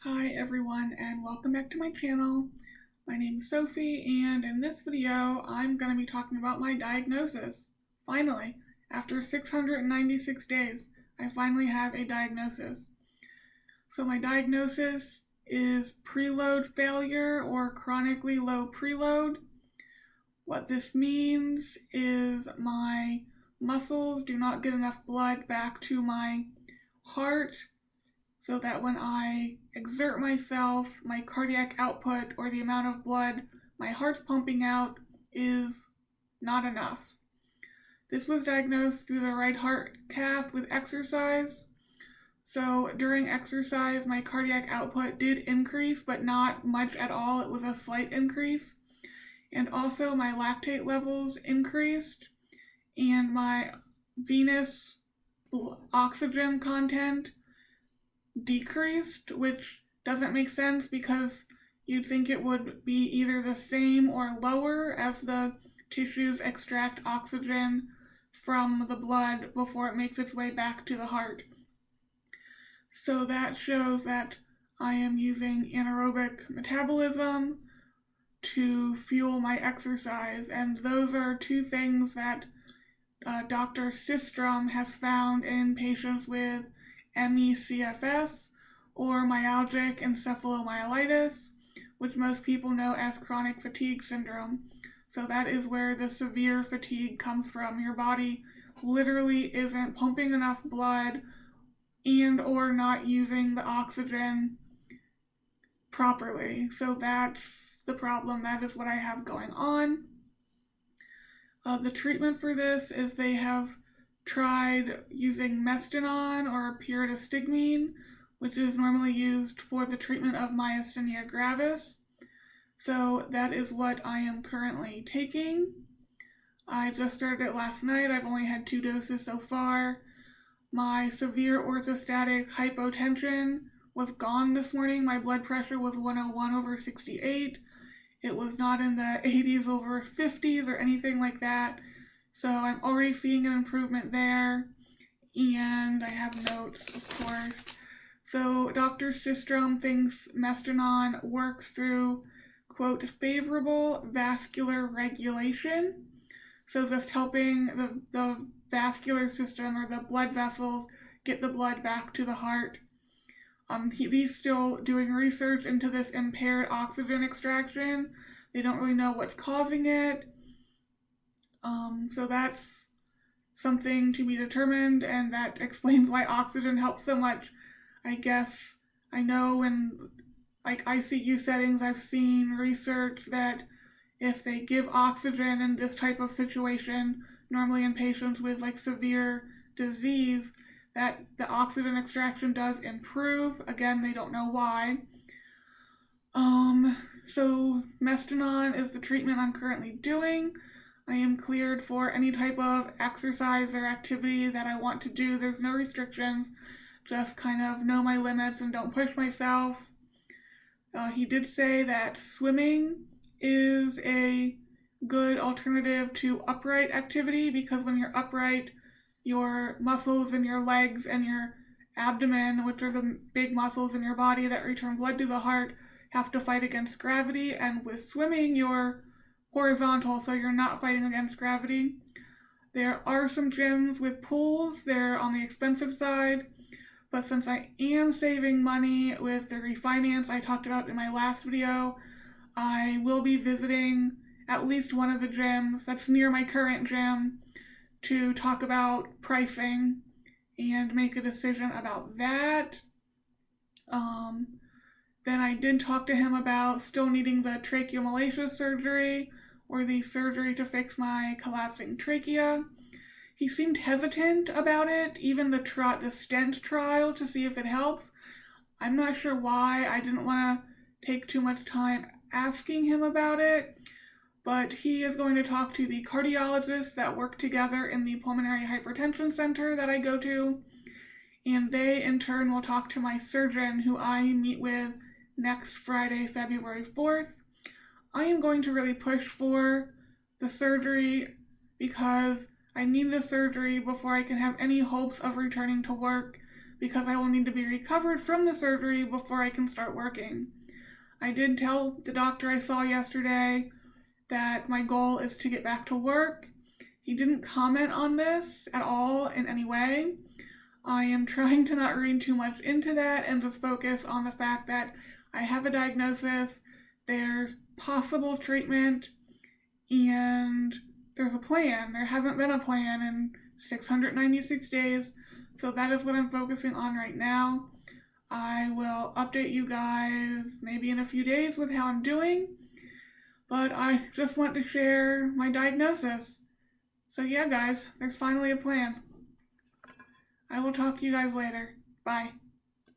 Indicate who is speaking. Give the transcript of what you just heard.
Speaker 1: Hi everyone and welcome back to my channel. My name is Sophie and in this video I'm going to be talking about my diagnosis. Finally, after 696 days, I finally have a diagnosis. So my diagnosis is preload failure or chronically low preload. What this means is my muscles do not get enough blood back to my heart so that when I exert myself, my cardiac output or the amount of blood my heart's pumping out is not enough. This was diagnosed through the right heart cath with exercise. So during exercise, my cardiac output did increase, but not much at all. It was a slight increase. And also my lactate levels increased and my venous oxygen content decreased, which doesn't make sense because you'd think it would be either the same or lower as the tissues extract oxygen from the blood before it makes its way back to the heart. So that shows that I am using anaerobic metabolism to fuel my exercise, and those are two things that Dr. Systrom has found in patients with ME/CFS or myalgic encephalomyelitis, which most people know as chronic fatigue syndrome. So that is where the severe fatigue comes from. Your body literally isn't pumping enough blood and or not using the oxygen properly. So that's the problem. That is what I have going on. The treatment for this is they have tried using mestinon or pyridostigmine, which is normally used for the treatment of myasthenia gravis. So that is what I am currently taking. I just started it last night. I've only had 2 doses so far. My severe orthostatic hypotension was gone this morning. My blood pressure was 101/68. It was not in the 80s/50s or anything like that. So I'm already seeing an improvement there. And I have notes, of course. So Dr. Systrom thinks mestinon works through, quote, favorable vascular regulation. So just helping the vascular system or the blood vessels get the blood back to the heart. He's still doing research into this impaired oxygen extraction. They don't really know what's causing it. So that's something to be determined, and that explains why oxygen helps so much. I guess I know in like ICU settings, I've seen research that if they give oxygen in this type of situation, normally in patients with like severe disease, that the oxygen extraction does improve. Again, they don't know why. So mestinon is the treatment I'm currently doing. I am cleared for any type of exercise or activity that I want to do. There's no restrictions, just kind of know my limits and don't push myself. He did say that swimming is a good alternative to upright activity because when you're upright, your muscles in your legs and your abdomen, which are the big muscles in your body that return blood to the heart, have to fight against gravity, and with swimming you're horizontal, so you're not fighting against gravity. There are some gyms with pools. They're on the expensive side, but since I am saving money with the refinance I talked about in my last video, I will be visiting at least one of the gyms that's near my current gym to talk about pricing and make a decision about that. Then I did talk to him about still needing the tracheomalacia surgery or the surgery to fix my collapsing trachea. He seemed hesitant about it, even the stent trial to see if it helps. I'm not sure why. I didn't want to take too much time asking him about it, but he is going to talk to the cardiologists that work together in the pulmonary hypertension center that I go to, and they in turn will talk to my surgeon who I meet with next Friday, February 4th. I am going to really push for the surgery because I need the surgery before I can have any hopes of returning to work. because I will need to be recovered from the surgery before I can start working. I did tell the doctor I saw yesterday that my goal is to get back to work. He didn't comment on this at all in any way. I am trying to not read too much into that and just focus on the fact that I have a diagnosis, there's possible treatment, and there's a plan. There hasn't been a plan in 696 days, so that is what I'm focusing on right now. I will update you guys maybe in a few days with how I'm doing, but I just want to share my diagnosis. So yeah, guys, there's finally a plan. I will talk to you guys later. Bye.